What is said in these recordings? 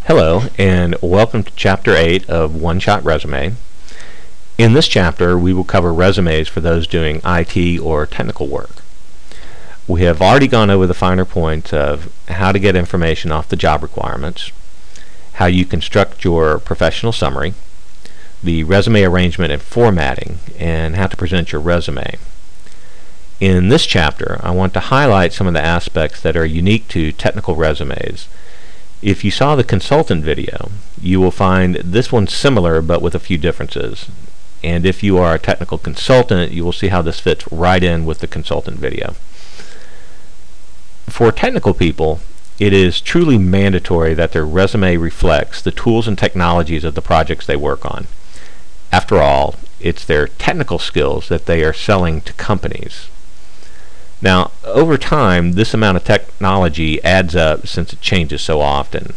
Hello, and welcome to Chapter 8 of One Shot Resume. In this chapter, we will cover resumes for those doing IT or technical work. We have already gone over the finer points of how to get information off the job requirements, how you construct your professional summary, the resume arrangement and formatting, and how to present your resume. In this chapter, I want to highlight some of the aspects that are unique to technical resumes. If you saw the consultant video, you will find this one similar but with a few differences. And if you are a technical consultant, you will see how this fits right in with the consultant video. For technical people, it is truly mandatory that their resume reflects the tools and technologies of the projects they work on. After all, it's their technical skills that they are selling to companies. Now, over time, this amount of technology adds up since it changes so often.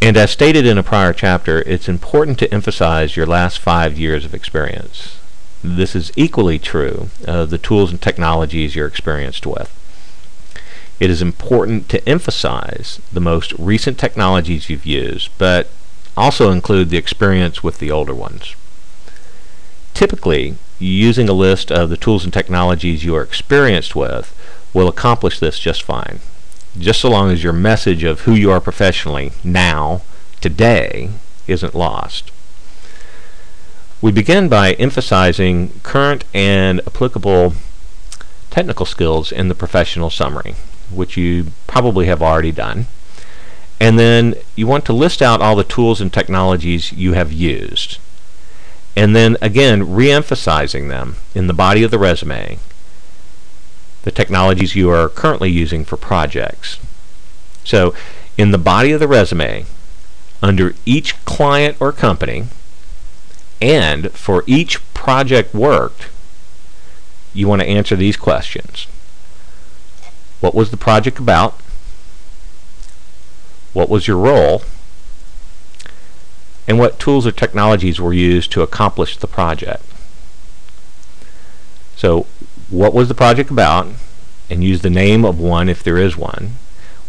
And as stated in a prior chapter, it's important to emphasize your last 5 years of experience. This is equally true of the tools and technologies you're experienced with. It is important to emphasize the most recent technologies you've used, but also include the experience with the older ones. Typically, using a list of the tools and technologies you are experienced with will accomplish this just fine, just so long as your message of who you are professionally now, today, isn't lost. We begin by emphasizing current and applicable technical skills in the professional summary, which you probably have already done. And then you want to list out all the tools and technologies you have used. And then again, re-emphasizing them in the body of the resume, the technologies you are currently using for projects. So in the body of the resume, under each client or company, and for each project worked, you want to answer these questions. What was the project about? What was your role? And what tools or technologies were used to accomplish the project. So, what was the project about? And use the name of one if there is one.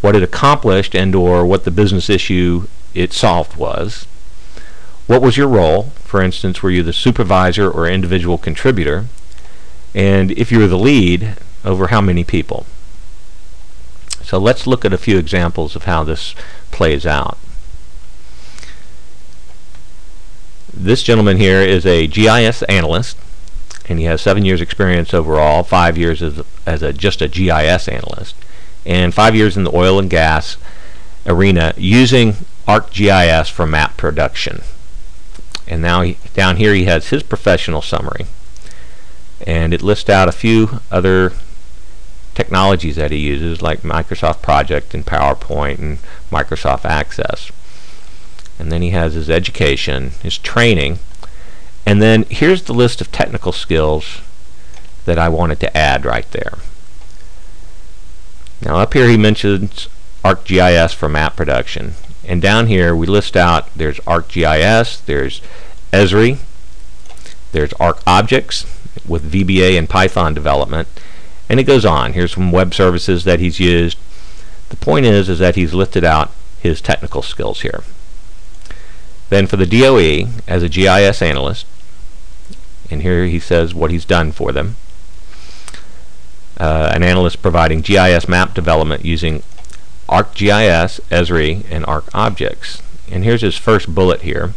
What it accomplished and or what the business issue it solved was. What was your role? For instance, were you the supervisor or individual contributor? And if you were the lead, over how many people? So let's look at a few examples of how this plays out. This gentleman here is a GIS analyst, and he has 7 years experience overall, 5 years as just a GIS analyst, and 5 years in the oil and gas arena using ArcGIS for map production. And now down here he has his professional summary, and it lists out a few other technologies that he uses, like Microsoft Project and PowerPoint and Microsoft Access. And then he has his education, his training, and then here's the list of technical skills that I wanted to add right there. Now up here he mentions ArcGIS for map production, and down here we list out there's ArcGIS, there's Esri, there's ArcObjects with VBA and Python development, and it goes on. Here's some web services that he's used. The point is that he's listed out his technical skills here. Then for the DOE, as a GIS analyst, and here he says what he's done for them. An analyst providing GIS map development using ArcGIS, Esri, and ArcObjects. And here's his first bullet here.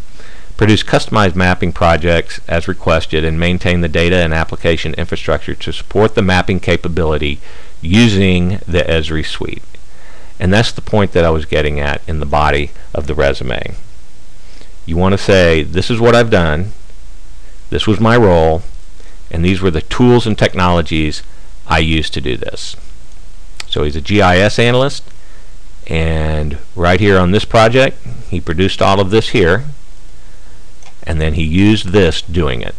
Produce customized mapping projects as requested and maintain the data and application infrastructure to support the mapping capability using the Esri suite. And that's the point that I was getting at in the body of the resume. You want to say, this is what I've done, this was my role, and these were the tools and technologies I used to do this. So he's a GIS analyst, and right here on this project, he produced all of this here, and then he used this doing it.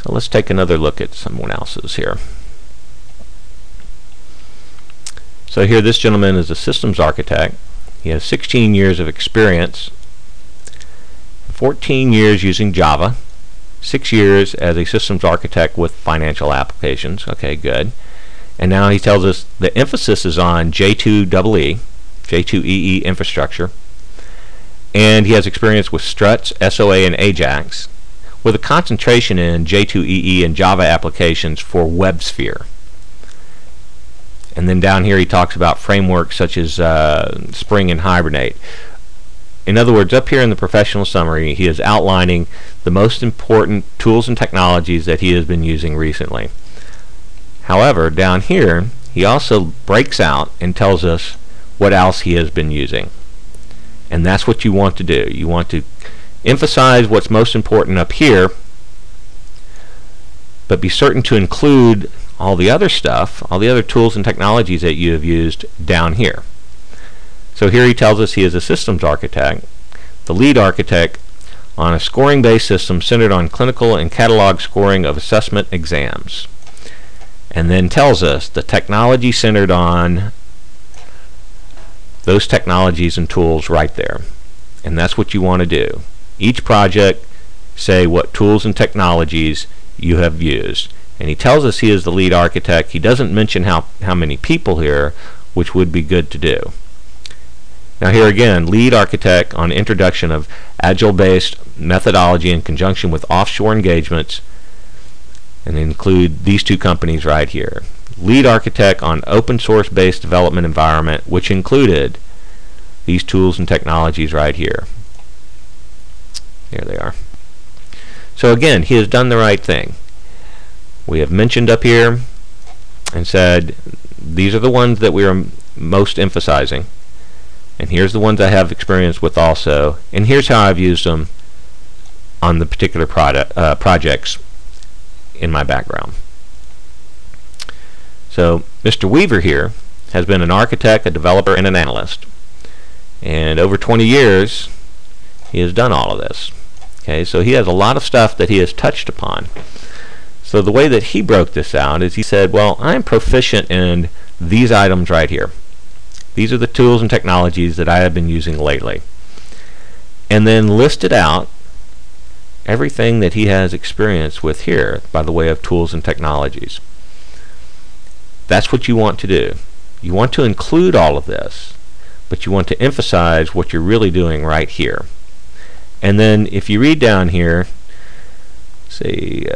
So let's take another look at someone else's here. So here this gentleman is a systems architect. He has 16 years of experience, 14 years using Java, 6 years as a systems architect with financial applications. Okay, good. And now he tells us the emphasis is on J2EE, J2EE infrastructure, and he has experience with struts, SOA, and AJAX, with a concentration in J2EE and Java applications for WebSphere. And then down here he talks about frameworks such as Spring and Hibernate. In other words, up here in the professional summary, he is outlining the most important tools and technologies that he has been using recently. However, down here, he also breaks out and tells us what else he has been using. And that's what you want to do. You want to emphasize what's most important up here, but be certain to include all the other stuff, all the other tools and technologies that you have used down here. So here he tells us he is a systems architect, the lead architect on a scoring-based system centered on clinical and catalog scoring of assessment exams. And then tells us the technology centered on those technologies and tools right there. And that's what you want to do. Each project, say what tools and technologies you have used. And he tells us he is the lead architect. He doesn't mention how many people here, which would be good to do. Now here again, lead architect on introduction of agile-based methodology in conjunction with offshore engagements, and include these two companies right here. Lead architect on open source based development environment, which included these tools and technologies right here. Here they are. So again, he has done the right thing. We have mentioned up here and said these are the ones that we are most emphasizing, and here's the ones I have experience with also, and here's how I've used them on the particular projects in my background. So Mr. Weaver here has been an architect, a developer, and an analyst, and over 20 years he has done all of this. Okay, so he has a lot of stuff that he has touched upon. So the way that he broke this out is he said, well, I'm proficient in these items right here. These are the tools and technologies that I have been using lately. And then listed out everything that he has experience with here by the way of tools and technologies. That's what you want to do. You want to include all of this, but you want to emphasize what you're really doing right here. And then if you read down here, see,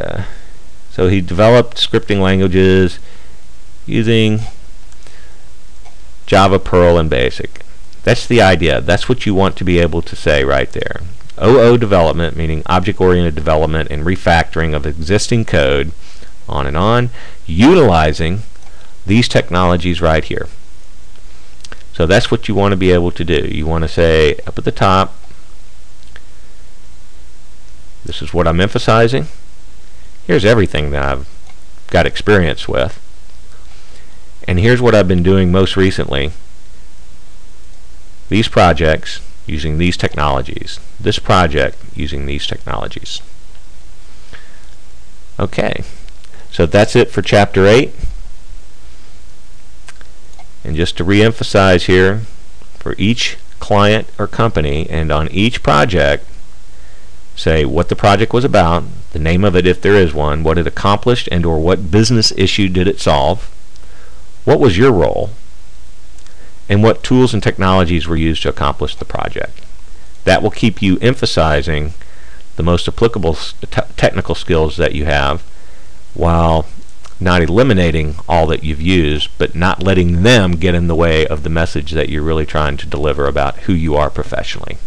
so he developed scripting languages using Java, Perl, and BASIC. That's the idea. That's what you want to be able to say right there. OO development, meaning object-oriented development and refactoring of existing code, on, utilizing these technologies right here. So that's what you want to be able to do. You want to say up at the top, this is what I'm emphasizing. Here's everything that I've got experience with. And here's what I've been doing most recently. These projects using these technologies. This project using these technologies. Okay, so that's it for Chapter 8. And just to re-emphasize here, for each client or company and on each project, say what the project was about, the name of it if there is one, what it accomplished and or what business issue did it solve, what was your role, and what tools and technologies were used to accomplish the project. That will keep you emphasizing the most applicable technical skills that you have, while not eliminating all that you've used, but not letting them get in the way of the message that you're really trying to deliver about who you are professionally.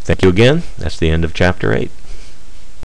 Thank you again. That's the end of Chapter 8.